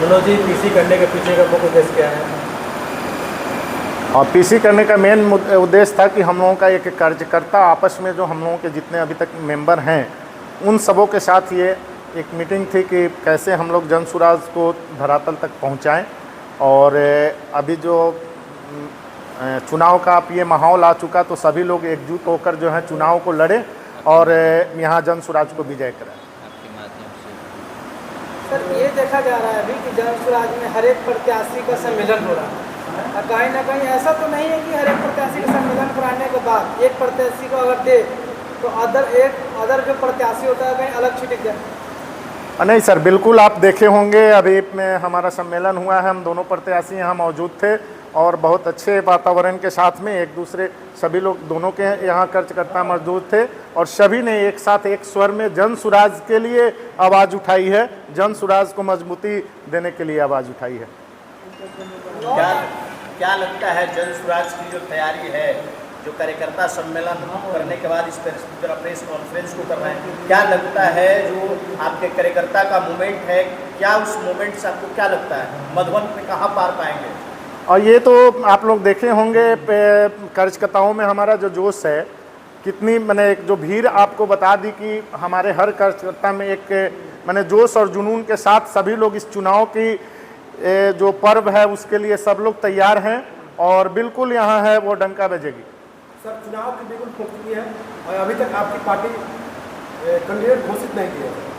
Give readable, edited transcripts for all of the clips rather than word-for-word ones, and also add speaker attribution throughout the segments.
Speaker 1: Manoj ji, PC करने के पीछे का मुख्य उद्देश्य क्या है?
Speaker 2: और पीसी करने का मेन उद्देश्य था कि हम लोगों का एक कार्यकर्ता आपस में जो हम लोगों के जितने अभी तक मेंबर हैं उन सबों के साथ ये एक मीटिंग थी कि कैसे हम लोग जन सुराज को धरातल तक पहुंचाएं। और अभी जो चुनाव का अब ये माहौल आ चुका तो सभी लोग एकजुट होकर जो है चुनाव को लड़े और यहाँ जन सुराज को विजय करें।
Speaker 3: सर, ये देखा जा रहा है अभी कि जन सुराज में हर एक प्रत्याशी का सम्मेलन हो रहा है। कहीं ना कहीं ऐसा तो नहीं है कि हर एक प्रत्याशी का सम्मेलन कराने के बाद एक प्रत्याशी को अगर दे तो अदर जो प्रत्याशी होता है कहीं अलग छिटक जाए?
Speaker 2: नहीं सर, बिल्कुल आप देखे होंगे अभी में हमारा सम्मेलन हुआ है, हम दोनों प्रत्याशी यहाँ मौजूद थे और बहुत अच्छे वातावरण के साथ में एक दूसरे सभी लोग दोनों के यहाँ कार्यकर्ता मौजूद थे और सभी ने एक साथ एक स्वर में जन सुराज के लिए आवाज़ उठाई है, जन सुराज को मजबूती देने के लिए आवाज़ उठाई है।
Speaker 4: क्या लगता है जन सुराज की जो तैयारी है, जो कार्यकर्ता सम्मेलन करने के बाद इस तरह प्रेस कॉन्फ्रेंस को कर रहे हैं, क्या लगता है जो आपके कार्यकर्ता का मूवमेंट है, क्या उस मूवमेंट से आपको क्या लगता है मधुबन में कहाँ पार पाएंगे?
Speaker 2: और ये तो आप लोग देखे होंगे कार्यकर्ताओं में हमारा जो जोश है कितनी, मैंने एक जो भीड़ आपको बता दी कि हमारे हर कार्यकर्ता में एक मैंने जोश और जुनून के साथ सभी लोग इस चुनाव की जो पर्व है उसके लिए सब लोग तैयार हैं और बिल्कुल यहाँ है वो डंका बजेगी।
Speaker 1: सर, चुनाव की बिल्कुल फुर्ती है और अभी तक आपकी पार्टी कैंडिडेट घोषित नहीं की है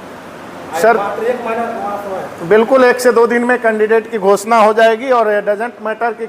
Speaker 2: सर।
Speaker 1: एक महीना समय
Speaker 2: बिल्कुल 1 से 2 दिन में कैंडिडेट की घोषणा हो जाएगी और डजेंट मैटर की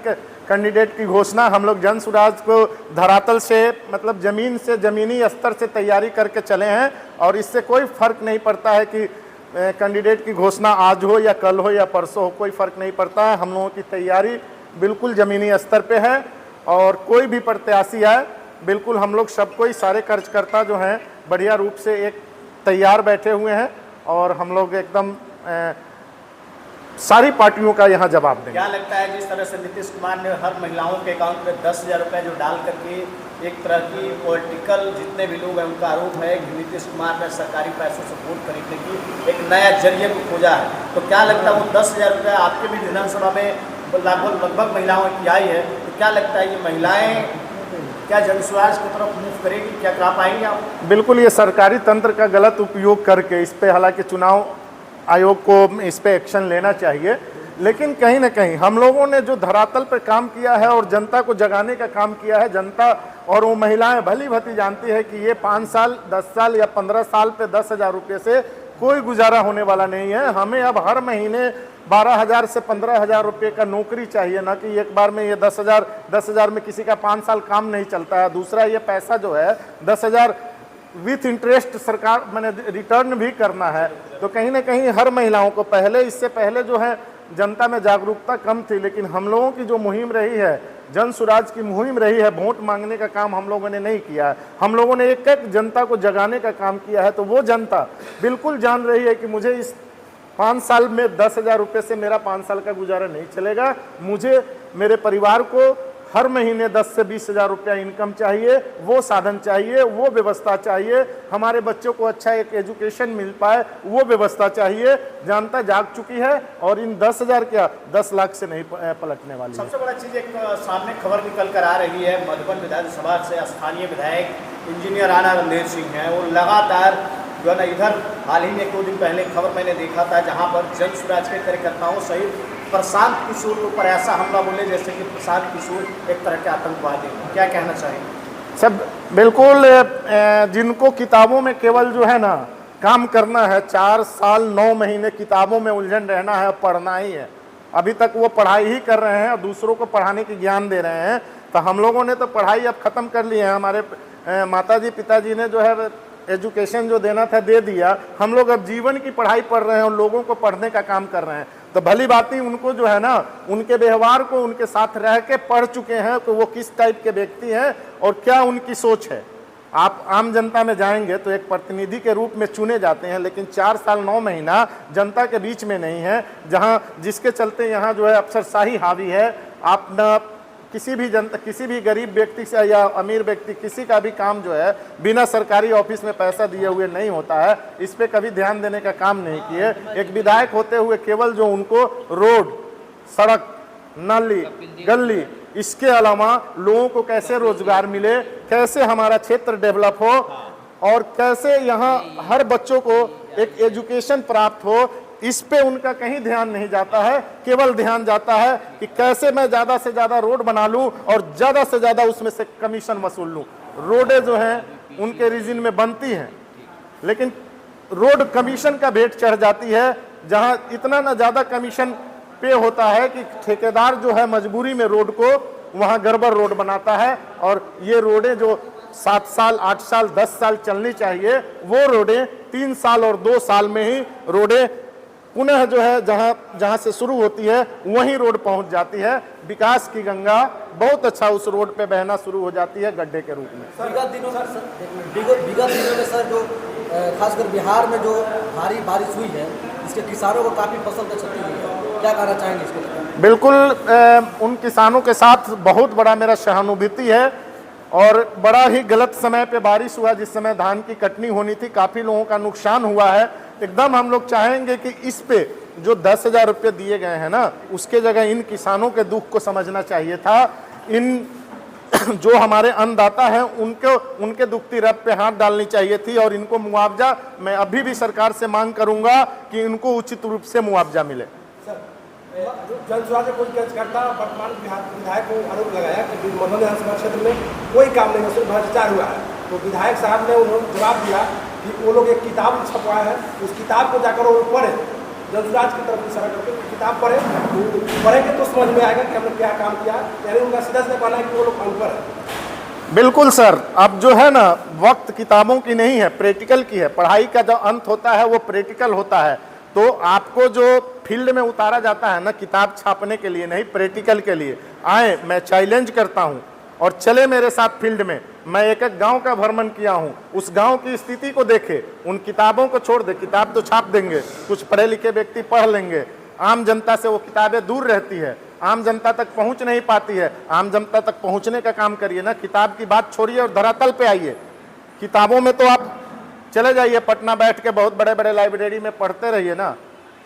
Speaker 2: कैंडिडेट की घोषणा हम लोग जन सुराज को धरातल से मतलब ज़मीन से ज़मीनी स्तर से तैयारी करके चले हैं और इससे कोई फ़र्क नहीं पड़ता है कि कैंडिडेट की घोषणा आज हो या कल हो या परसों हो, कोई फ़र्क नहीं पड़ता है। हम लोगों की तैयारी बिल्कुल ज़मीनी स्तर पे है और कोई भी प्रत्याशी आए बिल्कुल हम लोग सब कोई सारे कार्यकर्ता जो हैं बढ़िया रूप से एक तैयार बैठे हुए हैं और हम लोग एकदम सारी पार्टियों का यहाँ जवाब देंगे।
Speaker 4: क्या लगता है जिस तरह से नीतीश कुमार ने हर महिलाओं के अकाउंट में 10,000 रुपये जो डाल करके एक तरह की पॉलिटिकल जितने भी लोग हैं उनका आरोप है कि नीतीश कुमार ने सरकारी पैसों से वोट खरीदने की एक नया जरिए को खोजा है, तो क्या लगता है वो 10,000 रुपये आपके भी विधानसभा में लगभग महिलाओं की आई है, तो क्या लगता है ये महिलाएं क्या जन सुराज की तरफ मूव करेगी, क्या करा पाएंगे आप?
Speaker 2: बिल्कुल, ये सरकारी तंत्र का गलत उपयोग करके इस पे हालांकि चुनाव आयोग को इस पे एक्शन लेना चाहिए, लेकिन कहीं ना कहीं हम लोगों ने जो धरातल पर काम किया है और जनता को जगाने का काम किया है, जनता और वो महिलाएं भली भांति जानती है कि ये 5 साल 10 साल या 15 साल पे 10,000 रुपये से कोई गुजारा होने वाला नहीं है। हमें अब हर महीने 12,000 से 15,000 रुपये का नौकरी चाहिए, ना कि एक बार में ये 10,000 में किसी का 5 साल काम नहीं चलता है। दूसरा, ये पैसा जो है 10,000 विथ इंटरेस्ट सरकार मैंने रिटर्न भी करना है, तो कहीं ना कहीं हर महिलाओं को इससे पहले जो है जनता में जागरूकता कम थी, लेकिन हम लोगों की जो मुहिम रही है, जन सुराज की मुहिम रही है, वोट मांगने का काम हम लोगों ने नहीं किया है, हम लोगों ने एक एक जनता को जगाने का काम किया है। तो वो जनता बिल्कुल जान रही है कि मुझे इस 5 साल में 10,000 रुपये से मेरा 5 साल का गुजारा नहीं चलेगा, मुझे मेरे परिवार को हर महीने 10 से 20,000 रुपया इनकम चाहिए, वो साधन चाहिए, वो व्यवस्था चाहिए, हमारे बच्चों को अच्छा एक एजुकेशन मिल पाए वो व्यवस्था चाहिए। जनता जाग चुकी है और इन 10,000 क्या 10 लाख से नहीं पलटने वाली।
Speaker 4: सबसे बड़ा चीज़ एक सामने खबर निकल कर आ रही है, मधुबन विधानसभा से स्थानीय विधायक इंजीनियर राणा रणधीर सिंह हैं, वो लगातार जो है ना इधर हाल ही में 2 दिन पहले खबर मैंने देखा था जहाँ पर जन सुराज के कार्यकर्ताओं सहित प्रशांत किशोर के ऊपर ऐसा हमला बोले जैसे कि प्रशांत किशोर एक तरह के आतंकवादी, क्या कहना चाहेंगे?
Speaker 2: सब बिल्कुल, जिनको किताबों में केवल जो है ना काम करना है, 4 साल 9 महीने किताबों में उलझन रहना है, पढ़ना ही है, अभी तक वो पढ़ाई ही कर रहे हैं और दूसरों को पढ़ाने की ज्ञान दे रहे हैं। तो हम लोगों ने तो पढ़ाई अब ख़त्म कर ली है, हमारे माताजी पिताजी ने जो है एजुकेशन जो देना था दे दिया, हम लोग अब जीवन की पढ़ाई पढ़ रहे हैं और लोगों को पढ़ने का काम कर रहे हैं। तो भली बात ही उनको जो है ना उनके व्यवहार को उनके साथ रह के पढ़ चुके हैं कि वो किस टाइप के व्यक्ति हैं और क्या उनकी सोच है। आप आम जनता में जाएंगे तो एक प्रतिनिधि के रूप में चुने जाते हैं, लेकिन 4 साल 9 महीना जनता के बीच में नहीं है, जहां जिसके चलते यहाँ जो है अफसरशाही हावी है। आप न किसी भी जनता, किसी भी गरीब व्यक्ति से या अमीर व्यक्ति, किसी का भी काम जो है बिना सरकारी ऑफिस में पैसा दिए हुए नहीं होता है। इस पे कभी ध्यान देने का काम नहीं किए। एक विधायक होते हुए केवल जो उनको रोड, सड़क, नाली, गली, इसके अलावा लोगों को कैसे रोजगार मिले, कैसे हमारा क्षेत्र डेवलप हो और कैसे यहाँ हर बच्चों को एक एजुकेशन प्राप्त हो, इस पे उनका कहीं ध्यान नहीं जाता है। केवल ध्यान जाता है कि कैसे मैं ज़्यादा से ज़्यादा रोड बना लूं और ज़्यादा से ज़्यादा उसमें से कमीशन वसूल लूं। रोडें जो हैं उनके रीजन में बनती हैं, लेकिन रोड कमीशन का भेंट चढ़ जाती है, जहां इतना ना ज़्यादा कमीशन पे होता है कि ठेकेदार जो है मजबूरी में रोड को वहां गड़बड़ रोड बनाता है। और ये रोडें जो 7 साल, 8 साल, 10 साल चलनी चाहिए, वो रोडें 3 साल और 2 साल में ही रोडें पुनः जो है जहां से शुरू होती है वहीं रोड पहुंच जाती है। विकास की गंगा बहुत अच्छा उस रोड पे बहना शुरू हो जाती है गड्ढे के रूप में।
Speaker 5: विगत दिनों में सर जो खासकर बिहार में जो भारी बारिश हुई है, इसके किसानों को काफ़ी फसल का क्षति हुई है, क्या कहना चाहेंगे इसके लिए?
Speaker 2: बिल्कुल, उन किसानों के साथ बहुत बड़ा मेरा सहानुभूति है और बड़ा ही गलत समय पे बारिश हुआ, जिस समय धान की कटनी होनी थी। काफ़ी लोगों का नुकसान हुआ है। एकदम हम लोग चाहेंगे कि इस पे जो 10,000 रुपये दिए गए हैं ना, उसके जगह इन किसानों के दुख को समझना चाहिए था। इन जो हमारे अन्नदाता हैं उनके दुखती रब पे हाथ डालनी चाहिए थी और इनको मुआवजा, मैं अभी भी सरकार से मांग करूंगा कि इनको उचित रूप से मुआवजा मिले।
Speaker 1: जन सुराज कोई कार्यकर्ता वर्तमान विधायक को आरोप लगाया कि मधुबन विधानसभा क्षेत्र में कोई काम नहीं, सिर्फ भ्रष्टाचार हुआ है। तो विधायक साहब ने उन्होंने जवाब दिया कि वो लोग एक किताब छपवाया है, उस किताब को जाकर वो पढ़े, जनसुराज की तरफ इशारा करके किताब पढ़े, तो पढ़ेंगे तो समझ में आएगा कि हमने क्या काम किया। यानी उनका सीधा सीधा कहना है कि वो लोग अनपढ़ है।
Speaker 2: बिल्कुल सर, अब जो है ना, वक्त किताबों की नहीं है, प्रैक्टिकल की है। पढ़ाई का जो अंत होता है वो प्रैक्टिकल होता है। तो आपको जो फील्ड में उतारा जाता है ना, किताब छापने के लिए नहीं, प्रैक्टिकल के लिए आए। मैं चैलेंज करता हूं और चले मेरे साथ फील्ड में। मैं एक एक गांव का भ्रमण किया हूं, उस गांव की स्थिति को देखे। उन किताबों को छोड़ दे, किताब तो छाप देंगे, कुछ पढ़े लिखे व्यक्ति पढ़ लेंगे, आम जनता से वो किताबें दूर रहती है, आम जनता तक पहुंच नहीं पाती है। आम जनता तक पहुंचने का काम करिए ना, किताब की बात छोड़िए और धरातल पे आइए। किताबों में तो आप चले जाइए, पटना बैठ के बहुत बड़े बड़े लाइब्रेरी में पढ़ते रहिए ना,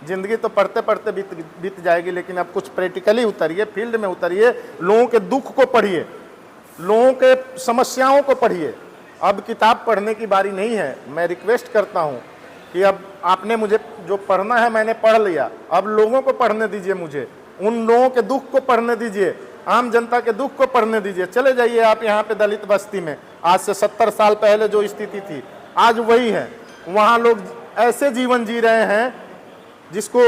Speaker 2: जिंदगी तो पढ़ते पढ़ते बीत जाएगी। लेकिन अब कुछ प्रैक्टिकली उतरिए, फील्ड में उतरिए, लोगों के दुख को पढ़िए, लोगों के समस्याओं को पढ़िए। अब किताब पढ़ने की बारी नहीं है। मैं रिक्वेस्ट करता हूं कि अब आपने मुझे जो पढ़ना है मैंने पढ़ लिया, अब लोगों को पढ़ने दीजिए, मुझे उन लोगों के दुख को पढ़ने दीजिए, आम जनता के दुख को पढ़ने दीजिए। चले जाइए आप यहाँ पे दलित बस्ती में, आज से 70 साल पहले जो स्थिति थी आज वही है। वहाँ लोग ऐसे जीवन जी रहे हैं जिसको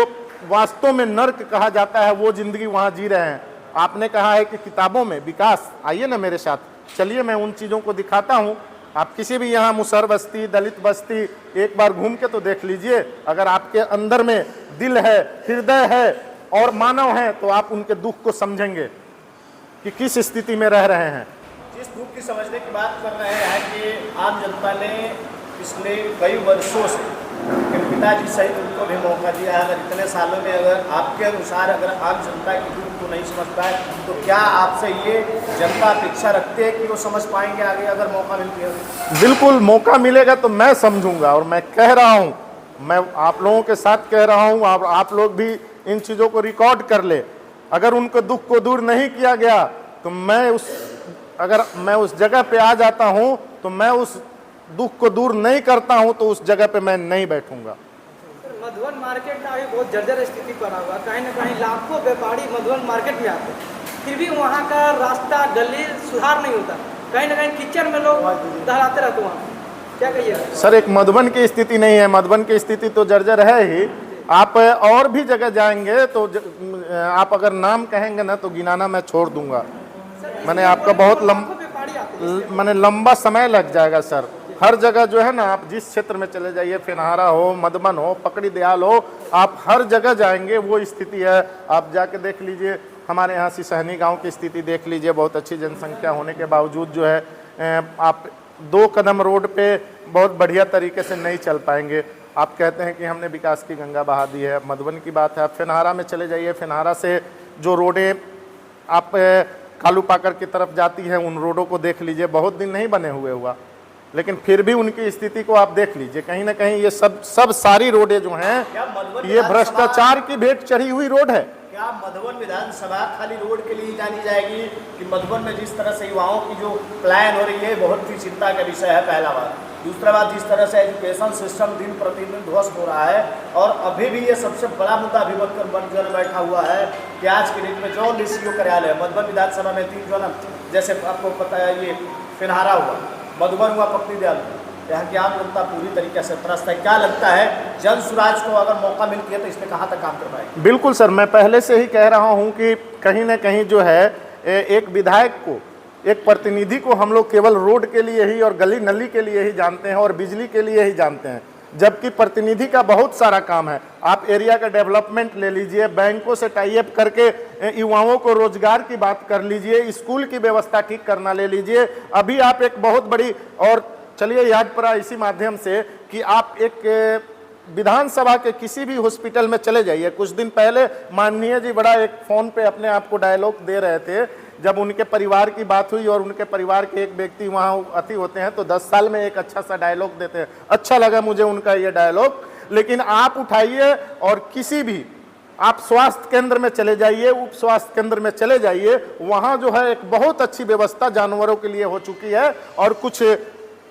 Speaker 2: वास्तव में नर्क कहा जाता है, वो जिंदगी वहाँ जी रहे हैं। आपने कहा है कि किताबों में विकास, आइए ना मेरे साथ, चलिए मैं उन चीज़ों को दिखाता हूँ। आप किसी भी यहाँ मुसहर बस्ती, दलित बस्ती एक बार घूम के तो देख लीजिए। अगर आपके अंदर में दिल है, हृदय है और मानव है, तो आप उनके दुख को समझेंगे कि किस स्थिति में रह रहे हैं।
Speaker 4: जिस दुख की समझने की बात कर रहे हैं कि आम जनता ने पिछले कई वर्षों से पिताजी सहित उनको भी मौका दिया है। अगर इतने सालों में अगर आपके अनुसार अगर आम जनता की दुख को नहीं समझ पाए, तो क्या आपसे ये जनता अपेक्षा रखते हैं कि वो समझ पाएंगे आगे अगर मौका मिलती है?
Speaker 2: बिल्कुल, मौका मिलेगा तो मैं समझूंगा। और मैं कह रहा हूँ, मैं आप लोगों के साथ कह रहा हूँ, आप लोग भी इन चीज़ों को रिकॉर्ड कर ले। अगर उनको दुख को दूर नहीं किया गया तो अगर मैं उस जगह पे आ जाता हूँ तो मैं उस दुख को दूर नहीं करता हूं, तो उस जगह पे मैं नहीं बैठूंगा।
Speaker 3: मधुबन मार्केट का अभी बहुत जर्जर स्थिति बना हुआ, कहीं ना कहीं लाखों व्यापारी मधुबन मार्केट में आते, फिर भी वहाँ का रास्ता गली सुधार नहीं होता, कहीं ना कहीं किचन में लोग दहराते रहते। वहाँ क्या कहिए
Speaker 2: सर? एक मधुबन की स्थिति नहीं है, मधुबन की स्थिति तो जर्जर है ही। आप और भी जगह जाएंगे तो आप अगर नाम कहेंगे ना तो गिनाना मैं छोड़ दूंगा। मैंने आपका बहुत लंबा समय लग जाएगा सर। हर जगह जो है ना, आप जिस क्षेत्र में चले जाइए, फेनहारा हो, मधुबन हो, पकड़ी दयाल हो, आप हर जगह जाएंगे वो स्थिति है। आप जाके देख लीजिए, हमारे यहाँ सिसहनी गांव की स्थिति देख लीजिए। बहुत अच्छी जनसंख्या होने के बावजूद जो है आप 2 कदम रोड पे बहुत बढ़िया तरीके से नहीं चल पाएंगे। आप कहते हैं कि हमने विकास की गंगा बहा दी है। मधुबन की बात है, आप फेनहारा में चले जाइए, फेनहारा से जो रोडें आप कालू पाकर की तरफ जाती हैं, उन रोडों को देख लीजिए, बहुत दिन नहीं बने हुआ, लेकिन फिर भी उनकी स्थिति को आप देख लीजिए। कहीं ना कहीं ये सब सारी रोडें जो हैं ये भ्रष्टाचार की भेंट चढ़ी हुई रोड है।
Speaker 4: क्या मधुबन विधानसभा खाली रोड के लिए जानी जाएगी कि मधुबन में जिस तरह से युवाओं की जो प्लान हो रही है बहुत ही चिंता का विषय है, पहला बात। दूसरा बात, जिस तरह से एजुकेशन सिस्टम दिन प्रतिदिन ध्वस्त हो रहा है, और अभी भी ये सबसे बड़ा मुद्दा अभी बनकर बैठा हुआ है कि आज के दिन में जो डीसीओ कार्यालय मधुबन विधानसभा में 3 जो ना, जैसे आपको पता है ये फिनहारा हुआ, मधुबन हुआ, पत्नी दयाल, यहाँ की आम जनता पूरी तरीके से त्रस्त है। क्या लगता है जन स्वराज को अगर मौका मिलती है तो इसमें कहाँ तक काम कर पाएगी?
Speaker 2: बिल्कुल सर, मैं पहले से ही कह रहा हूँ कि कहीं ना कहीं जो है एक विधायक को, एक प्रतिनिधि को हम लोग केवल रोड के लिए ही और गली नली के लिए ही जानते हैं और बिजली के लिए ही जानते हैं, जबकि प्रतिनिधि का बहुत सारा काम है। आप एरिया का डेवलपमेंट ले लीजिए, बैंकों से टाई अप करके युवाओं को रोजगार की बात कर लीजिए, स्कूल की व्यवस्था ठीक करना ले लीजिए। अभी आप एक बहुत बड़ी, और चलिए याद पड़ा इसी माध्यम से कि आप एक विधानसभा के किसी भी हॉस्पिटल में चले जाइए। कुछ दिन पहले माननीय जी बड़ा एक फ़ोन पे अपने आप को डायलॉग दे रहे थे, जब उनके परिवार की बात हुई और उनके परिवार के एक व्यक्ति वहाँ अति होते हैं तो 10 साल में एक अच्छा सा डायलॉग देते हैं। अच्छा लगा मुझे उनका ये डायलॉग। लेकिन आप उठाइए और किसी भी, आप स्वास्थ्य केंद्र में चले जाइए, उप स्वास्थ्य केंद्र में चले जाइए, वहाँ जो है एक बहुत अच्छी व्यवस्था जानवरों के लिए हो चुकी है और कुछ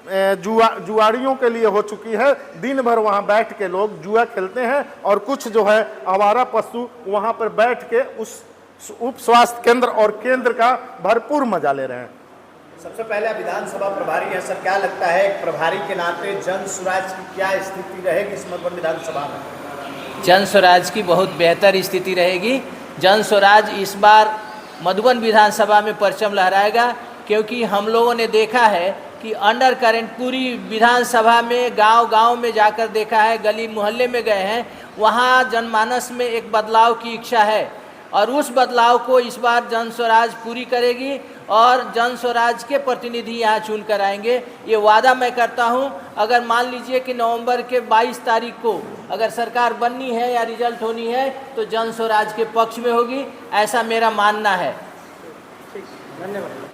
Speaker 2: जुआड़ियों के लिए हो चुकी है। दिन भर वहाँ बैठ के लोग जुआ खेलते हैं और कुछ जो है आवारा पशु वहाँ पर बैठ के उस उप स्वास्थ्य केंद्र और केंद्र का भरपूर मजा ले रहे हैं।
Speaker 4: सबसे पहले विधानसभा प्रभारी है सर, क्या लगता है एक प्रभारी के नाते जन स्वराज की क्या स्थिति रहेगी इस मधुबन विधानसभा में?
Speaker 6: जन स्वराज की बहुत बेहतर स्थिति रहेगी। जन स्वराज इस बार मधुबन विधानसभा में परचम लहराएगा, क्योंकि हम लोगों ने देखा है कि अंडर करेंट पूरी विधानसभा में, गांव-गांव में जाकर देखा है, गली मोहल्ले में गए हैं, वहां जनमानस में एक बदलाव की इच्छा है और उस बदलाव को इस बार जन स्वराज पूरी करेगी और जन स्वराज के प्रतिनिधि यहाँ चुन कर आएंगे। ये वादा मैं करता हूँ। अगर मान लीजिए कि नवंबर के 22 तारीख को अगर सरकार बननी है या रिजल्ट होनी है तो जन स्वराज के पक्ष में होगी, ऐसा मेरा मानना है।
Speaker 3: धन्यवाद।